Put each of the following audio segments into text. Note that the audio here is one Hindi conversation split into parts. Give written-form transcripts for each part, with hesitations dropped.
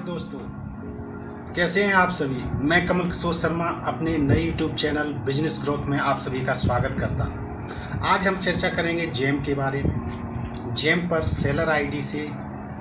दोस्तों, कैसे हैं आप सभी। मैं कमल किशोर शर्मा अपने नए यूट्यूब चैनल बिजनेस ग्रोथ में आप सभी का स्वागत करता हूं। आज हम चर्चा करेंगे जेम के बारे में। जेम पर सेलर आईडी से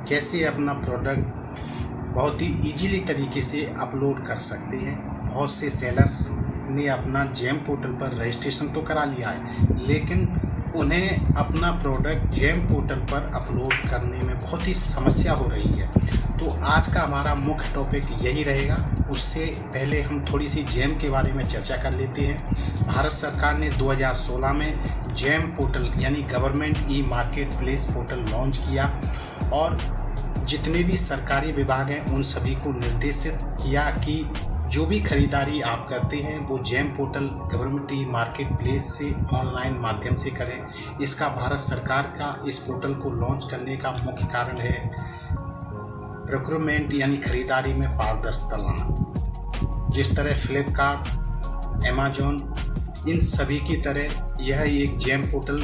कैसे अपना प्रोडक्ट बहुत ही इजीली तरीके से अपलोड कर सकते हैं। बहुत से सेलर्स ने अपना जेम पोर्टल पर रजिस्ट्रेशन तो करा लिया है, लेकिन उन्हें अपना प्रोडक्ट जेम पोर्टल पर अपलोड करने में बहुत ही समस्या हो रही है। तो आज का हमारा मुख्य टॉपिक यही रहेगा। उससे पहले हम थोड़ी सी जेम के बारे में चर्चा कर लेते हैं। भारत सरकार ने 2016 में जेम पोर्टल यानी government e market place portal launch किया और जितने भी सरकारी विभाग हैं उन सभी को निर्देशित किया कि जो भी खरीदारी आप करते हैं वो GeM portal government e market place से ऑनलाइन माध्यम से करें। इसका भारत सरकार का इस पोर्टल को लॉन्च करने का मुख्य कारण है प्रोक्योरमेंट यानी खरीदारी में पारदर्शिता लाना। जिस तरह फ्लिपकार्ट, अमेज़न इन सभी की तरह यह एक जेम पोर्टल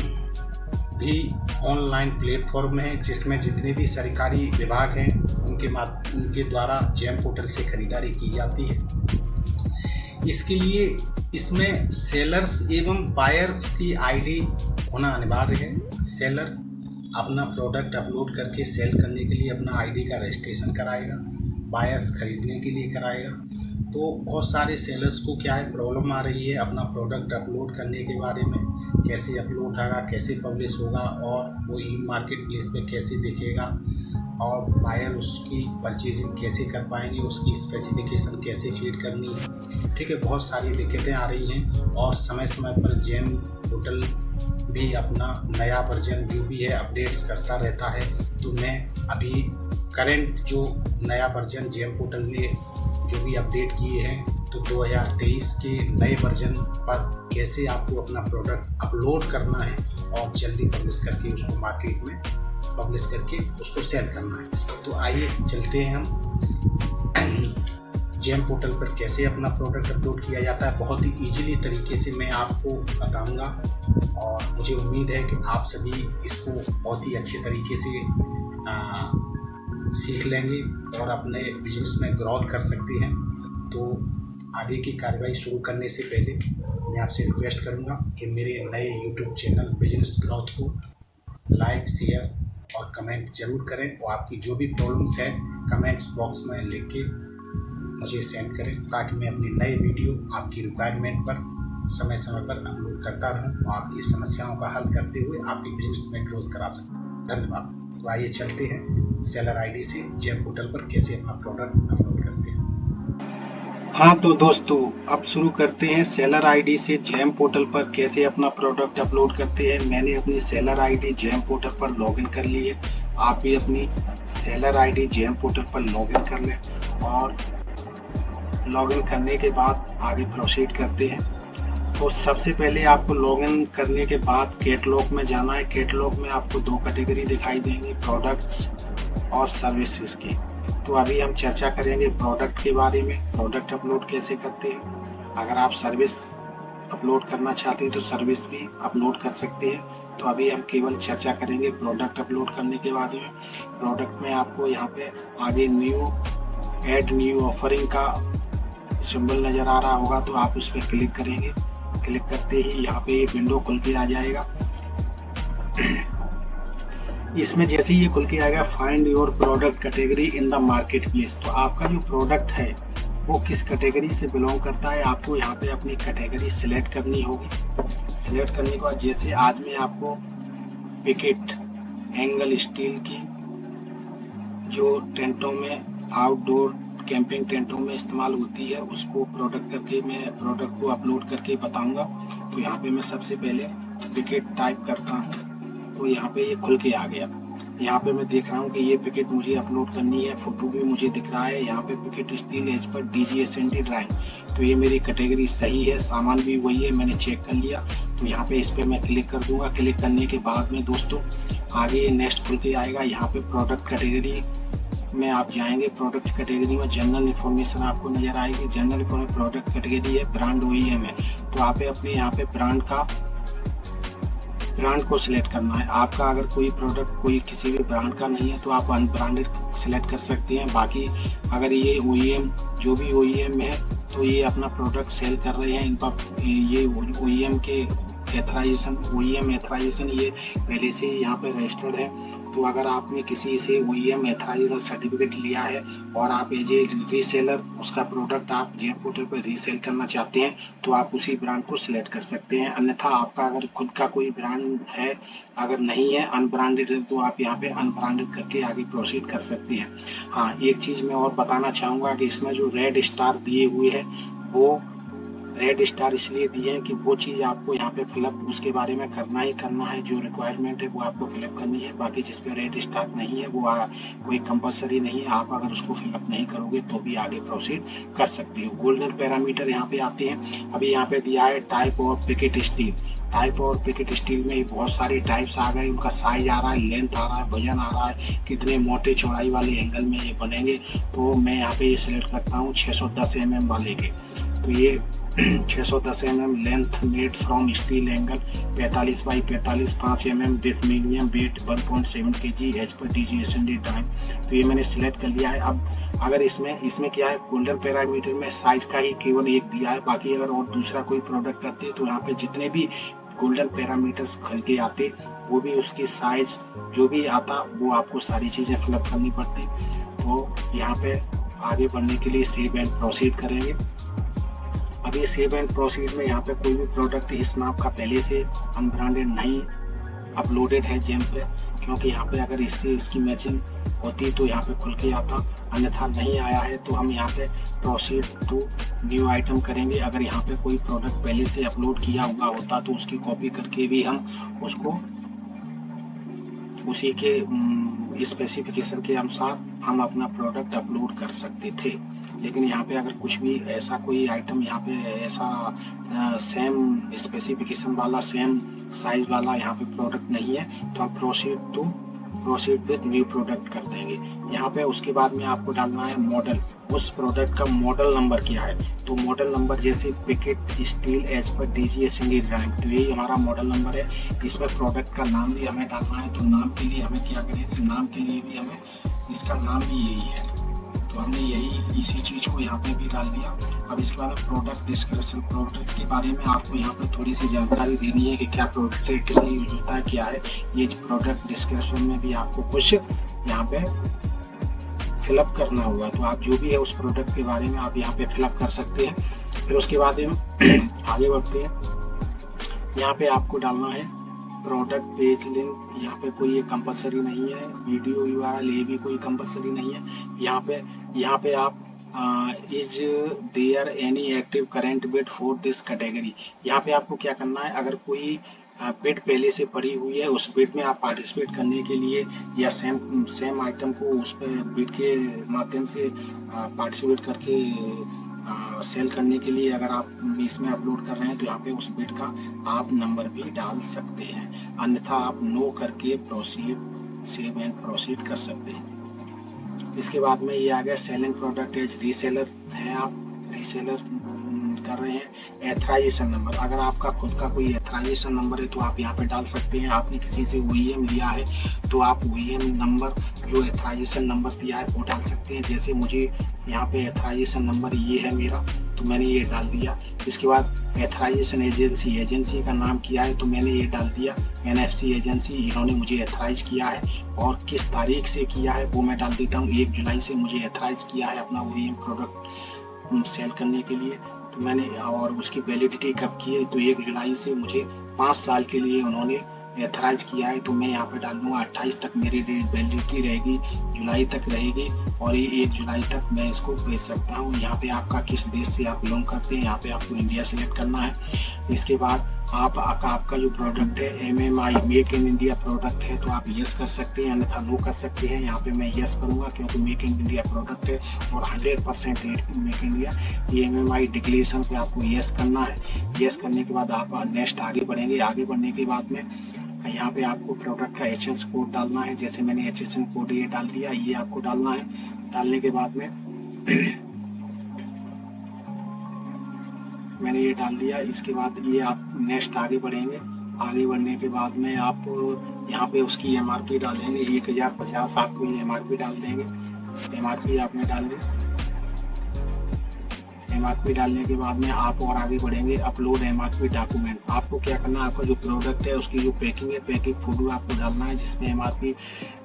भी ऑनलाइन प्लेटफॉर्म है जिसमें जितने भी सरकारी विभाग हैं उनके द्वारा जेम पोर्टल से खरीदारी की जाती है। इसके लिए इसमें सेलर्स एवं बायर्स की आईडी होना अनिवार्य है। सेलर अपना प्रोडक्ट अपलोड करके सेल करने के लिए अपना आईडी का रजिस्ट्रेशन कराएगा, बायर्स खरीदने के लिए कराएगा। तो बहुत सारे सेलर्स को क्या है प्रॉब्लम आ रही है अपना प्रोडक्ट अपलोड करने के बारे में, कैसे अपलोड होगा, कैसे पब्लिश होगा और वो ई मार्केट प्लेस पे कैसे दिखेगा और बायर उसकी परचेजिंग कैसे कर पाएंगे, उसकी स्पेसिफिकेशन कैसे फीड करनी है। ठीक है, बहुत सारी दिक्कतें आ रही हैं और समय समय पर जेम पोर्टल भी अपना नया वर्जन जो भी है अपडेट्स करता रहता है। तो मैं अभी करंट जो नया वर्जन जेम पोर्टल ने जो भी अपडेट किए हैं तो 2023 के नए वर्जन पर कैसे आपको अपना प्रोडक्ट अपलोड करना है और जल्दी पब्लिश करके उसको मार्केट में पब्लिश करके उसको सेल करना है। तो आइए चलते हैं हम जेम पोर्टल पर कैसे अपना प्रोडक्ट अपलोड किया जाता है। बहुत ही इजीली तरीके से मैं आपको बताऊंगा और मुझे उम्मीद है कि आप सभी इसको बहुत ही अच्छे तरीके से सीख लेंगे और अपने बिजनेस में ग्रोथ कर सकते हैं। तो आगे की कार्रवाई शुरू करने से पहले मैं आपसे रिक्वेस्ट करूंगा कि मेरे नए यूट्यूब चैनल बिजनेस ग्रोथ को लाइक, शेयर और कमेंट जरूर करें और आपकी जो भी प्रॉब्लम्स है कमेंट्स बॉक्स में लिख के मुझे सेंड करें ताकि मैं अपनी नए वीडियो आपकी रिक्वायरमेंट पर समय समय पर अपलोड करता रहूं और आपकी समस्याओं का हल करते हुए आपके बिजनेस में ग्रोथ करा सकूं। धन्यवाद। तो आइए चलते हैं सेलर आईडी से जेम पोर्टल पर कैसे अपना प्रोडक्ट अपलोड करते हैं। हाँ तो दोस्तों, अब शुरू करते हैं सेलर आईडी से जेम पोर्टल पर कैसे अपना प्रोडक्ट अपलोड करते हैं। मैंने अपनी सेलर आईडी जेम पोर्टल पर लॉगिन कर ली है। आप भी अपनी सेलर आईडी जेम पोर्टल पर लॉगिन कर लें और लॉगिन करने के बाद आगे प्रोसीड करते हैं। तो सबसे पहले आपको लॉगिन करने के बाद कैटलॉग में जाना है। कैटलॉग में आपको दो कैटेगरी दिखाई देंगी, प्रोडक्ट्स और सर्विसेज की। तो अभी हम चर्चा करेंगे प्रोडक्ट के बारे में, प्रोडक्ट अपलोड कैसे करते हैं। अगर आप सर्विस अपलोड करना चाहते हैं तो सर्विस भी अपलोड कर सकते हैं। तो अभी हम केवल चर्चा करेंगे प्रोडक्ट अपलोड करने के बारे में। प्रोडक्ट में आपको यहाँ पे आगे ऐड न्यू ऑफरिंग का सिंबल नज़र आ रहा होगा, तो आप उस पर क्लिक करेंगे। क्लिक करते ही यहाँ पे एक विंडो खुल के आ जाएगा। इसमें जैसे ही ये खुल के आएगा find your product category in the market place. तो आपका जो प्रोडक्ट है वो किस कैटेगरी से बिलोंग करता है, आपको यहाँ पे अपनी कैटेगरी सिलेक्ट करनी होगी। सिलेक्ट करने के बाद जैसे आज मैं आपको पिकेट एंगल स्टील की जो टेंटों में आउटडोर कैंपिंग टेंटों में इस्तेमाल होती है उसको मैं प्रोडक्ट को अपलोड करके बताऊंगा। तो यहाँ पे मैं सबसे पहले पिकेट टाइप करता हूँ तो यहाँ पे ये खुल के आ गया। यहाँ पे मैं देख रहा हूँ कि ये पिकेट मुझे अपलोड करनी है, फोटो भी मुझे दिख रहा है। यहाँ पे picket steel as per DGSNT drawing, तो ये मेरी कैटेगरी सही है, सामान भी वही है, मैंने चेक कर लिया। तो यहाँ पे इस पर मैं क्लिक कर दूंगा। क्लिक करने के बाद में दोस्तों आगे ये नेक्स्ट खुल के आएगा। यहाँ पे प्रोडक्ट कैटेगरी में आप जाएंगे। प्रोडक्ट कैटेगरी में जनरल इन्फॉर्मेशन आपको नजर आएगी। जनरल इन्फॉर्मेशन प्रोडक्ट कैटेगरी है, ब्रांड OEM है। तो आप अपने यहाँ पे ब्रांड का ब्रांड को सिलेक्ट करना है। आपका अगर कोई प्रोडक्ट कोई किसी भी ब्रांड का नहीं है तो आप अनब्रांडेड सिलेक्ट कर सकते हैं। बाकी अगर ये OEM जो भी OEM है तो ये अपना प्रोडक्ट सेल कर रहे हैं, इनका ये OEM के OEM एथराइजेशन ये पहले से ही यहाँ पे रजिस्टर्ड है। तो अगर आपने किसी से OEM एथराइजेशन सर्टिफिकेट लिया है और आप एज ए रीसेलर उसका प्रोडक्ट आप जेम पोर्टल पर रीसेल करना चाहते हैं तो आप उसी ब्रांड को सिलेक्ट कर सकते हैं। अन्यथा आपका अगर खुद का कोई ब्रांड है, अगर नहीं है अनब्रांडेड है, तो आप यहाँ पे अनब्रांडेड करके आगे प्रोसीड कर सकते हैं। हाँ, एक चीज़ मैं और बताना चाहूँगा कि इसमें जो रेड स्टार दिए हुए हैं वो रेड स्टार इसलिए दिए हैं कि वो चीज़ आपको यहाँ पे फिलअप उसके बारे में करना ही करना है, जो रिक्वायरमेंट है वो आपको फिलअप करनी है। बाकी जिस पे रेड स्टार नहीं है वो कोई कंपलसरी नहीं है, आप अगर उसको फिलअप नहीं करोगे तो भी आगे प्रोसीड कर सकते हो। गोल्डन पैरामीटर यहाँ पे आते हैं। अभी यहाँ पे दिया है type of picket steel. Type और पिकेट स्टील में बहुत सारे टाइप्स आ गए, उनका साइज आ रहा है, लेंथ आ रहा है, वजन आ रहा है, कितने मोटे चौड़ाई वाले एंगल में ये बनेंगे। तो मैं यहाँ पे ये सिलेक्ट करता हूँ 610 mm वाले के। तो ये 610 mm length made from steel angle 45 by 45 5 mm with medium weight 1.7 kg as per DGS&D time. तो ये मैंने सिलेक्ट कर लिया है। अब अगर इसमें क्या है, गोल्डन पैरामीटर में साइज का ही केवल एक दिया है। बाकी अगर और दूसरा कोई प्रोडक्ट करते तो यहाँ पे जितने भी गोल्डन पैरामीटर्स खल के आते वो भी उसकी साइज जो भी आता वो आपको सारी चीज़ें फिलअप करनी पड़ती। तो यहाँ पे आगे बढ़ने के लिए सेव एंड प्रोसीड करेंगे। अब ये सेव एंड प्रोसीड में यहाँ पे कोई भी प्रोडक्ट इस नाम का पहले से अनब्रांडेड नहीं अपलोडेड है जेम पे, क्योंकि यहाँ पे अगर इससे इसकी मैचिंग होती तो यहाँ पे खुल के आता, अन्यथा नहीं आया है। तो हम यहाँ पे प्रोसीड टू न्यू आइटम करेंगे। अगर यहाँ पे कोई प्रोडक्ट पहले से अपलोड किया हुआ होता तो उसकी कॉपी करके भी हम उसको उसी के स्पेसिफिकेशन के अनुसार हम अपना प्रोडक्ट अपलोड कर सकते थे। लेकिन यहाँ पे अगर कुछ भी ऐसा कोई आइटम यहाँ पे ऐसा सेम स्पेसिफिकेशन वाला सेम साइज वाला यहाँ पे प्रोडक्ट नहीं है तो हम प्रोसीड विद न्यू प्रोडक्ट कर देंगे। यहाँ पे उसके बाद में आपको डालना है मॉडल, उस प्रोडक्ट का मॉडल नंबर क्या है। तो मॉडल नंबर जैसे picket steel as per DGS&D drawing, तो यही हमारा मॉडल नंबर है। इसमें प्रोडक्ट का नाम भी हमें डालना है। तो नाम के लिए हमें क्या करें, नाम के लिए भी हमें इसका नाम भी यही है, तो हमने यही इसी चीज़ को यहाँ पे भी डाल दिया। अब इसके बाद प्रोडक्ट डिस्क्रिप्शन, प्रोडक्ट के बारे में आपको यहाँ पे थोड़ी सी जानकारी देनी है कि क्या प्रोडक्ट है, किसमें यूज होता है, क्या है। ये प्रोडक्ट डिस्क्रिप्शन में भी आपको कुछ यहाँ पे फिलअप करना होगा। तो आप जो भी है उस प्रोडक्ट के बारे में आप यहाँ पे फिलअप कर सकते हैं। फिर उसके बाद आगे बढ़ते हैं। यहाँ पे आपको डालना है प्रोडक्ट पेज लिंक। यहाँ पे कोई ये कंपलसरी नहीं है। वीडियो URL ये भी कोई कंपलसरी नहीं है। यहाँ पे आप is there any active current bid for this category, यहाँ पे आपको क्या करना है, अगर कोई बिड पहले से पड़ी हुई है उस बिड में आप पार्टिसिपेट करने के लिए या सेम आइटम को उस पर बिड के माध्यम से पार्टिसिपेट करके सेल करने के लिए अगर आप इसमें अपलोड कर रहे हैं तो यहाँ पे उस बिड का आप नंबर भी डाल सकते हैं। अन्यथा आप नो करके प्रोसीड सेव एंड प्रोसीड कर सकते हैं। इसके बाद में ये आ गया सेलिंग प्रोडक्ट एज रीसेलर है, आप रीसेलर कर रहे हैं। एथराइजेशन नंबर, अगर आपका खुद का कोई एथराइजेशन नंबर है तो आप यहाँ पे डाल सकते हैं। आपने किसी से OEM लिया है तो आप OEM नंबर जो एथराइजेशन नंबर दिया है वो डाल सकते हैं। जैसे मुझे यहाँ पे एथराइजेशन नंबर ये है मेरा, तो मैंने ये डाल दिया। इसके बाद एथराइजेशन एजेंसी का नाम किया है तो मैंने ये डाल दिया NFC एजेंसी, इन्होंने मुझे एथराइज किया है और किस तारीख से किया है वो मैं डाल देता हूँ। 1 जुलाई से मुझे एथराइज किया है अपना OEM प्रोडक्ट सेल करने के लिए। तो मैंने और उसकी वैलिडिटी कब की है, तो 1 जुलाई से मुझे 5 साल के लिए उन्होंने एथराइज किया है। तो मैं यहाँ पे डाल दूंगा 28 तक मेरी वैलिडिटी रहेगी, जुलाई तक रहेगी और ये 1 जुलाई तक मैं इसको बेच सकता हूँ। यहाँ पे आपका किस देश से आप बिलोंग करते हैं, यहाँ पे आपको इंडिया सेलेक्ट करना है। इसके बाद आपका जो प्रोडक्ट है MMI make in India product है तो आप यस कर सकते हैं, अन्यथा नो कर सकते हैं। यहाँ पे मैं यस करूँगा क्योंकि मेक इन इंडिया प्रोडक्ट है और 100% मेक इंडिया। ये MMI डिक्लेरेशन पे आपको यस करना है। यस करने के बाद आप नेक्स्ट आगे बढ़ेंगे। आगे बढ़ने के बाद में यहाँ पे आपको प्रोडक्ट का HN कोड डालना है। जैसे मैंने HN कोड ये डाल दिया, ये आपको डालना है। डालने के बाद में मैंने ये डाल दिया। इसके बाद ये आप नेक्स्ट आगे बढ़ेंगे। आगे बढ़ने के बाद में आप यहाँ पे उसकी MRP डालेंगे 1050 आपको ये MRP डाल देंगे। MRP आपने डाल दी। MRP डालने के बाद में आप और आगे बढ़ेंगे अपलोड MRP डॉक्यूमेंट। आपको क्या करना है, आपका जो प्रोडक्ट है उसकी जो पैकिंग है, पैकिंग फोटो आपको डालना है जिसमें MRP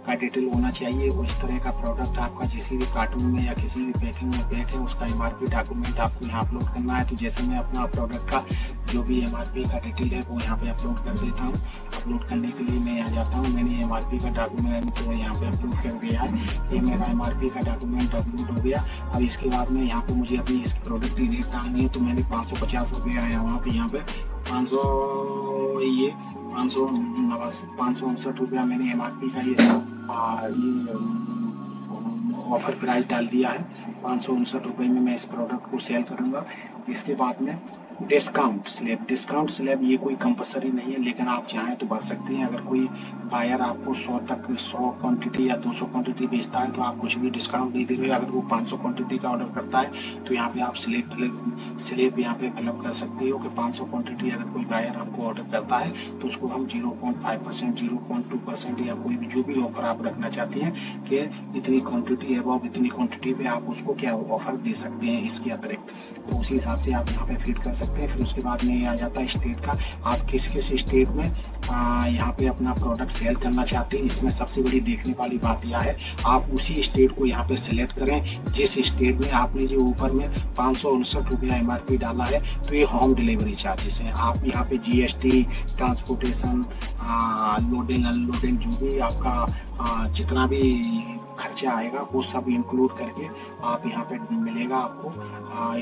का डिटेल होना चाहिए। उस तरह का प्रोडक्ट आपका किसी भी कार्टून में या किसी भी पैकिंग में पैक है उसका MRP डॉक्यूमेंट आपको यहाँ अपलोड करना है। तो जैसे मैं अपना प्रोडक्ट का जो भी MRP का डिटेल है वो यहाँ पे अपलोड कर देता हूँ। अपलोड करने के लिए मैं यहाँ जाता हूँ, मैंने MRP का डॉक्यूमेंट तो यहाँ पे अपलोड कर दिया है। ये मेरा MRP का डॉक्यूमेंट अपलोड हो गया। अब इसके बाद में यहाँ पे मुझे अपनी इस प्रोडक्ट की रेट डालनी है। तो मैंने 550 रुपये है वहाँ पे, यहाँ पे 559 रुपया मैंने MRP का ये ऑफर प्राइस डाल दिया है। 559 रुपये में मैं इस प्रोडक्ट को सेल करूँगा। इसके बाद में डिस्काउंट स्लैब ये कोई कंपलसरी नहीं है, लेकिन आप चाहें तो भर सकते हैं। अगर कोई बायर आपको 100 क्वांटिटी या 200 क्वांटिटी बेचता है तो आप कुछ भी डिस्काउंट नहीं दे रहे। अगर वो 500 क्वांटिटी का ऑर्डर करता है तो यहाँ पे आप स्लैब यहाँ पे फिलअप कर सकते हो कि 500 क्वांटिटी अगर कोई बायर आपको ऑर्डर करता है तो उसको हम 0.5%, 0.2% या कोई भी जो भी ऑफर आप रखना चाहते हैं कि इतनी क्वांटिटी है वो इतनी क्वांटिटी पे आप उसको क्या ऑफर दे सकते हैं इसके अतिरिक्त। तो उसी हिसाब से आप यहाँ पे फीड कर सकते हैं। फिर उसके बाद में ये आ जाता है स्टेट का, आप किस किस स्टेट में यहाँ पे अपना प्रोडक्ट सेल करना चाहते हैं। इसमें सबसे बड़ी देखने वाली बात यह है, आप उसी स्टेट को यहाँ पे सिलेक्ट करें जिस स्टेट में आपने जो ऊपर में 559 रुपया MRP डाला है। तो ये होम डिलीवरी चार्जेस हैं। आप यहाँ पे GST, ट्रांसपोर्टेशन, लोडिंग अनलोडिंग जो भी आपका जितना भी खर्चा आएगा वो सब इंक्लूड करके आप यहाँ पे मिलेगा आपको,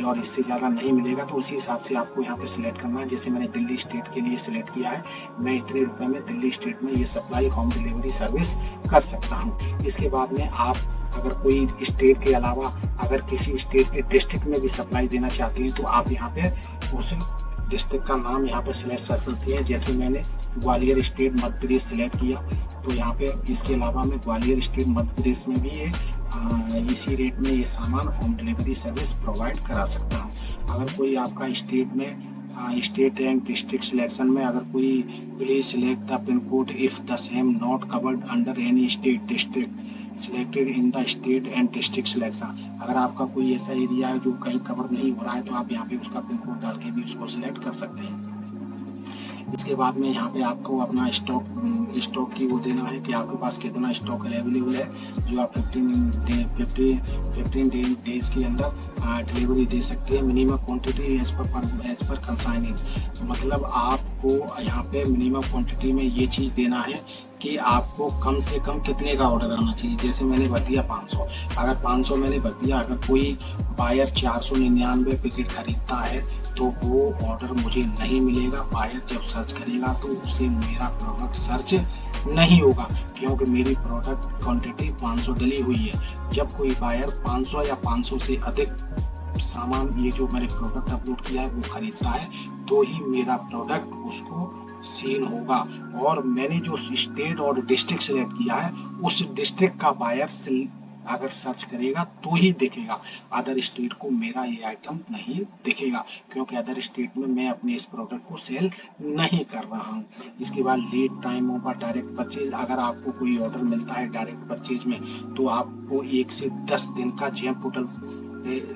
और इससे ज़्यादा नहीं मिलेगा। तो उसी हिसाब से आपको यहाँ पे सिलेक्ट करना है। जैसे मैंने दिल्ली स्टेट के लिए सिलेक्ट किया है, मैं इतने रुपए में दिल्ली स्टेट में ये सप्लाई होम डिलीवरी सर्विस कर सकता हूँ। इसके बाद में आप अगर कोई स्टेट के अलावा अगर किसी स्टेट के डिस्ट्रिक्ट में भी सप्लाई देना चाहते हैं तो आप यहाँ पे उस डिस्ट्रिक्ट का नाम यहाँ पे सिलेक्ट कर सकते हैं। जैसे मैंने ग्वालियर स्टेट मध्य प्रदेश सिलेक्ट किया तो यहाँ पे इसके अलावा मैं ग्वालियर स्टेट मध्य प्रदेश में भी इसी रेट में ये सामान होम डिलीवरी सर्विस प्रोवाइड करा सकता हूँ। अगर कोई आपका स्टेट में स्टेट एंड डिस्ट्रिक्ट सिलेक्शन में अगर कोई please select the pin code if the same not covered under any state district selected in the state and district selection. अगर आपका कोई ऐसा एरिया है जो कहीं कवर नहीं हो रहा है तो आप यहाँ पे उसका पिन कोड डाल के भी उसको सिलेक्ट कर सकते हैं। इसके बाद में यहाँ पे आपको अपना स्टॉक की वो देना है कि आपके पास कितना स्टॉक अवेलेबल है, जो आप 15 डेज के अंदर डिलीवरी दे सकते हैं। मिनिमम क्वांटिटी एज पर कंसाइनिंग, मतलब आपको यहाँ पे मिनिमम क्वांटिटी में ये चीज़ देना है कि आपको कम से कम कितने का ऑर्डर आना चाहिए। जैसे मैंने भर दिया 500, अगर 500 मैंने भर दिया, अगर कोई बायर 499 पैकेट खरीदता है तो वो ऑर्डर मुझे नहीं मिलेगा। बायर जब सर्च करेगा तो उससे मेरा प्रोडक्ट सर्च नहीं होगा, क्योंकि मेरी प्रोडक्ट क्वांटिटी 500 डली हुई है। जब कोई बायर 500 या 500 से अधिक सामान ये जो मैंने प्रोडक्ट अपलोड किया है वो खरीदता है तो ही मेरा प्रोडक्ट उसको सीन होगा। और मैंने जो स्टेट और डिस्ट्रिक्ट सिलेक्ट किया है उस डिस्ट्रिक्ट का बायर अगर सर्च करेगा तो ही दिखेगा, अदर स्टेट को मेरा ये आइटम नहीं दिखेगा, क्योंकि अदर स्टेट में मैं अपने इस प्रोडक्ट को सेल नहीं कर रहा हूँ। इसके बाद lead time over direct purchase, अगर आपको कोई ऑर्डर मिलता है डायरेक्ट परचेज में तो आपको 1 से 10 दिन का जेम पोर्टल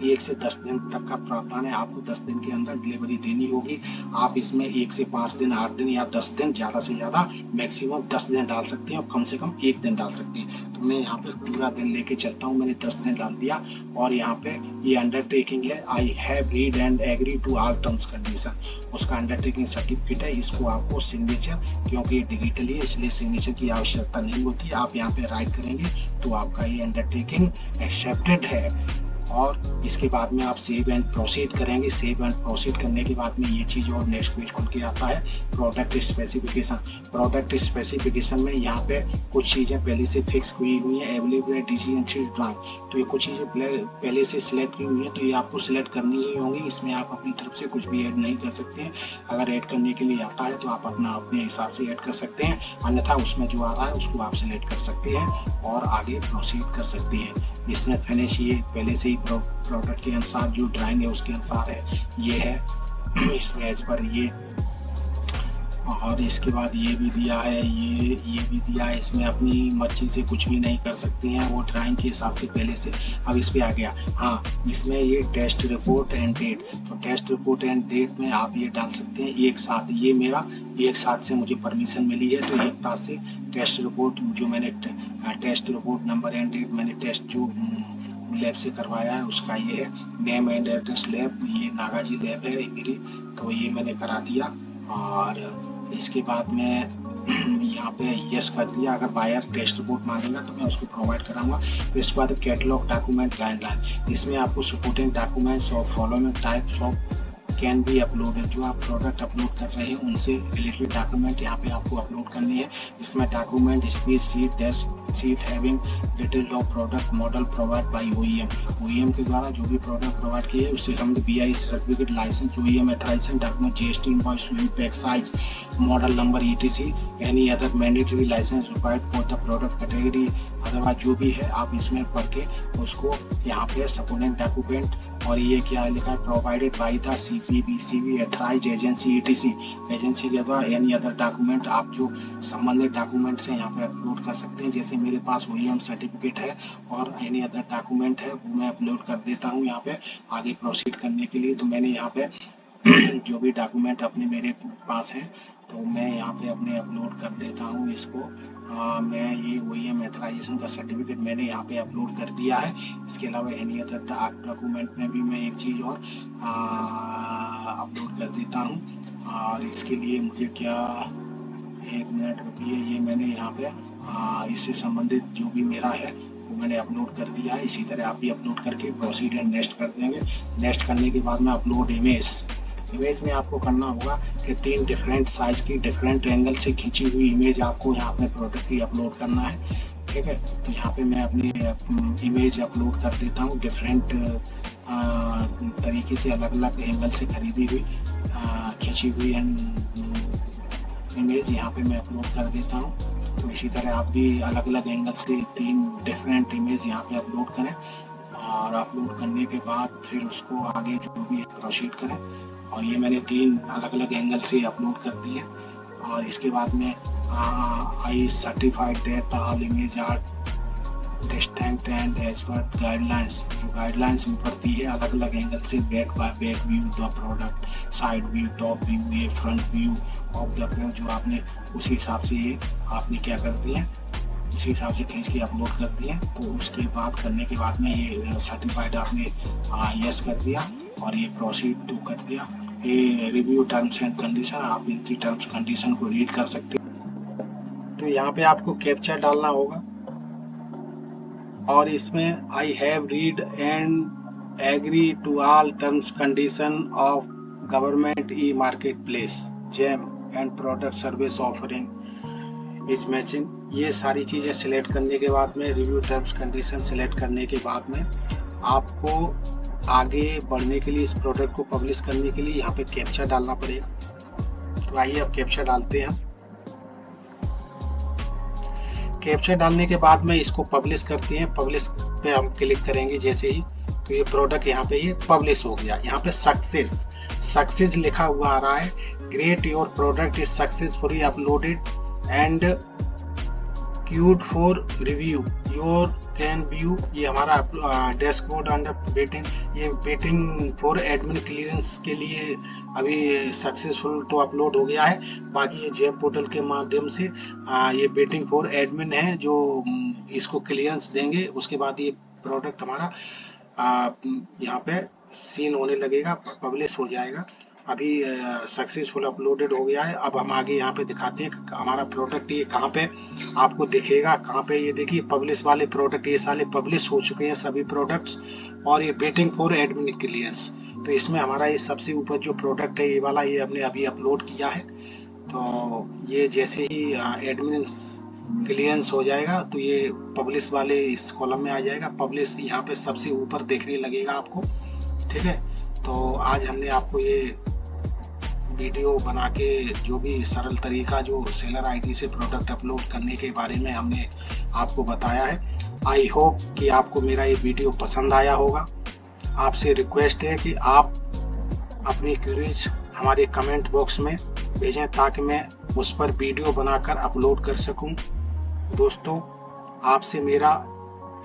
1 से 10 दिन तक का प्रावधान है। आपको 10 दिन के अंदर डिलीवरी देनी होगी। आप इसमें 1 से 5 दिन, 8 दिन या 10 दिन, ज़्यादा से ज़्यादा मैक्सिमम 10 दिन डाल सकते हैं और कम से कम 1 दिन डाल सकते हैं। तो मैं यहाँ पे पूरा दिन लेके चलता हूँ। मैंने 10 दिन डाल दिया और यहाँ पे ये अंडरटेकिंग है, I have read and agree to all terms condition, उसका अंडरटेकिंग सर्टिफिकेट है। इसको आपको सिग्नेचर, क्योंकि डिजिटली है इसलिए सिग्नेचर की आवश्यकता नहीं होती, आप यहाँ पे राइट करेंगे तो आपका ये अंडरटेकिंग एक्सेप्टेड है। और इसके बाद में आप सेव एंड प्रोसीड करेंगे। सेव एंड प्रोसीड करने के बाद में ये चीज़ और नेक्स्ट पेज खुल के आता है प्रोडक्ट स्पेसिफिकेशन। प्रोडक्ट स्पेसिफिकेशन में यहाँ पे कुछ चीज़ें पहले से फिक्स हुई हैं, अवेलेबल है डीसी ड्राइव, तो ये कुछ चीज़ें पहले से सिलेक्ट की हुई हैं तो ये आपको सिलेक्ट करनी ही होंगी। इसमें आप अपनी तरफ से कुछ भी ऐड नहीं कर सकते हैं। अगर ऐड करने के लिए आता है तो आप अपने हिसाब से ऐड कर सकते हैं, अन्यथा उसमें जो आ रहा है उसको आप सिलेक्ट कर सकते हैं और आगे प्रोसीड कर सकते हैं। इसमें फिनिश ये पहले से ही प्रोडक्ट के अनुसार जो ड्राइंग है उसके अनुसार है, ये है इसमें एज पर ये। और इसके बाद ये भी दिया है, ये भी दिया है। इसमें अपनी मर्जी से कुछ भी नहीं कर सकते हैं, वो ड्राइंग के हिसाब से पहले से। अब इस पे आ गया, हाँ इसमें ये टेस्ट रिपोर्ट एंड डेट। तो टेस्ट रिपोर्ट एंड डेट में आप ये डाल सकते हैं एक साथ। ये मेरा एक साथ से मुझे परमिशन मिली है, तो एक साथ से टेस्ट रिपोर्ट जो मैंने test report number and date मैंने टेस्ट जो लैब से करवाया है उसका ये है। नेम एंड एड्रेस लैब, ये नागाजी लैब है मेरी, तो ये मैंने करा दिया। और इसके बाद में यहाँ पे यस कर दिया। अगर बायर टेस्ट रिपोर्ट मांगेगा तो मैं उसको प्रोवाइड कराऊंगा। तो इसके बाद कैटलॉग डॉक्यूमेंट गाइडलाइन, इसमें आपको सपोर्टिंग डॉक्यूमेंट्स और following types of can be uploaded. जो आप प्रोडक्ट अपलोड कर रहे हैं उनसे रिलेटेड डॉक्यूमेंट यहाँ पे आपको अपलोड करनी है। इसमें document speech sheet, test sheet having detail of product model provide by OEM के द्वारा जो भी प्रोडक्ट प्रोवाइड किए है उससे संबंधित BIS certificate, license, OEM authorization document, GST invoice, pack size, model number, ETC, any other mandatory license required for the product category. Otherwise जो भी है आप इसमें पढ़ के उसको यहाँ पे सपोर्टिंग डॉक्यूमेंट, और ये क्या लिखा है, provided by the CPBCB authorize agency, ETC agency के द्वारा। एनी अदर डॉक्यूमेंट, आप जो संबंधित डॉक्यूमेंट्स हैं यहाँ पे अपलोड कर सकते हैं। जैसे मेरे पास OEM सर्टिफिकेट है और एनी अदर डॉक्यूमेंट है वो मैं अपलोड कर देता हूँ यहाँ पे आगे प्रोसीड करने के लिए। तो मैंने यहाँ पे जो भी डॉक्यूमेंट अपने मेरे पास है तो मैं यहाँ पे अपने अपलोड कर देता हूँ इसको। मैं ये OEM एथराइजेशन का सर्टिफिकेट मैंने यहाँ पे अपलोड कर दिया है। इसके अलावा एनी अदर डॉक्यूमेंट में भी मैं एक चीज़ और अपलोड कर देता हूँ। और इसके लिए मुझे क्या, एक मिनट रुकिए, ये मैंने यहाँ पे इससे संबंधित जो भी मेरा है वो मैंने अपलोड कर दिया है। इसी तरह आप भी अपलोड करके प्रोसीड एंड नेक्स्ट कर देंगे। नेक्स्ट करने के बाद में अपलोड इमेज में आपको करना होगा कि 3 डिफरेंट साइज की डिफरेंट एंगल से खींची हुई इमेज आपको यहाँ अपने प्रोडक्ट की अपलोड करना है। ठीक है, तो यहाँ पे मैं अपनी इमेज अपलोड कर देता हूँ। डिफरेंट तरीके से अलग अलग एंगल से खरीदी हुई खींची हुई इमेज यहाँ पे मैं अपलोड कर देता हूँ। तो इसी तरह आप भी अलग अलग एंगल से 3 डिफरेंट इमेज यहाँ पे अपलोड करें और अपलोड करने के बाद फिर उसको आगे जो भी प्रोसीड करें। और ये मैंने 3 अलग अलग एंगल से अपलोड कर दी है। और इसके बाद में I certified that all image are distinct and as per guidelines. जो गाइडलाइंस ऊपर दी है अलग अलग एंगल से, back by back view the product, side view, top view, ये front view of the product, जो आपने उसी हिसाब से ये आपने क्या कर दी है उसी हिसाब से खींच के अपलोड कर दिए। तो उसके बाद करने के बाद में ये सर्टिफाइड आपने यस कर दिया और ये प्रोसीड टू कर दिया। ये रिव्यू टर्म्स एंड कंडीशन, आप इनकी टर्म्स कंडीशन को रीड कर सकते हैं। तो यहाँ पे आपको कैप्चा डालना होगा और इसमें I have read and agree to all terms condition of government e market place GeM and product service offering is matching. ये सारी चीज़ें सिलेक्ट करने के बाद में, रिव्यू टर्म्स कंडीशन सिलेक्ट करने के बाद में आपको आगे बढ़ने के लिए, इस प्रोडक्ट को पब्लिश करने के लिए यहाँ पे कैप्चा डालना पड़ेगा। तो आइए अब कैप्चा डालते हैं। कैप्चा डालने के बाद में इसको पब्लिश करते हैं। पब्लिश पे हम क्लिक करेंगे जैसे ही, तो ये प्रोडक्ट यहाँ पे ये पब्लिश हो गया। यहाँ पे सक्सेस लिखा हुआ आ रहा है। Great, your product is successfully uploaded and cued for review, your can view. ये हमारा डैशबोर्ड अंडर वेटिंग, ये वेटिंग फॉर एडमिन क्लियरेंस के लिए अभी सक्सेसफुल तो अपलोड हो गया है। बाकी ये जेम पोर्टल के माध्यम से ये वेटिंग फॉर एडमिन है जो इसको क्लियरेंस देंगे। उसके बाद ये प्रोडक्ट हमारा यहाँ पे सीन होने लगेगा, पब्लिश हो जाएगा। अभी सक्सेसफुल अपलोडेड हो गया है। अब हम आगे यहाँ पे दिखाते हैं हमारा प्रोडक्ट ये कहाँ पे आपको दिखेगा, कहाँ पे। ये देखिए पब्लिश वाले प्रोडक्ट ये सारे पब्लिश हो चुके हैं सभी प्रोडक्ट्स, और ये वेटिंग फॉर एडमिन क्लियरेंस। तो इसमें हमारा ये सबसे ऊपर जो प्रोडक्ट है ये वाला, ये हमने अभी अपलोड किया है। तो ये जैसे ही एडमिन क्लियरेंस हो जाएगा तो ये पब्लिश वाले इस कॉलम में आ जाएगा। पब्लिश यहाँ पे सबसे ऊपर देखने लगेगा आपको। ठीक है, तो आज हमने आपको ये वीडियो बना के जो भी सरल तरीका जो सेलर आईडी से प्रोडक्ट अपलोड करने के बारे में हमने आपको बताया है। आई होप कि आपको मेरा ये वीडियो पसंद आया होगा। आपसे रिक्वेस्ट है कि आप अपनी क्वेरीज हमारे कमेंट बॉक्स में भेजें ताकि मैं उस पर वीडियो बनाकर अपलोड कर सकूं। दोस्तों, आपसे मेरा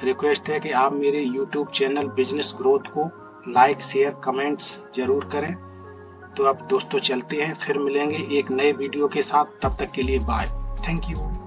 रिक्वेस्ट है कि आप मेरे YouTube चैनल बिजनेस ग्रोथ को लाइक, शेयर, कमेंट्स जरूर करें। तो अब दोस्तों चलते हैं, फिर मिलेंगे एक नए वीडियो के साथ। तब तक के लिए बाय। Thank you.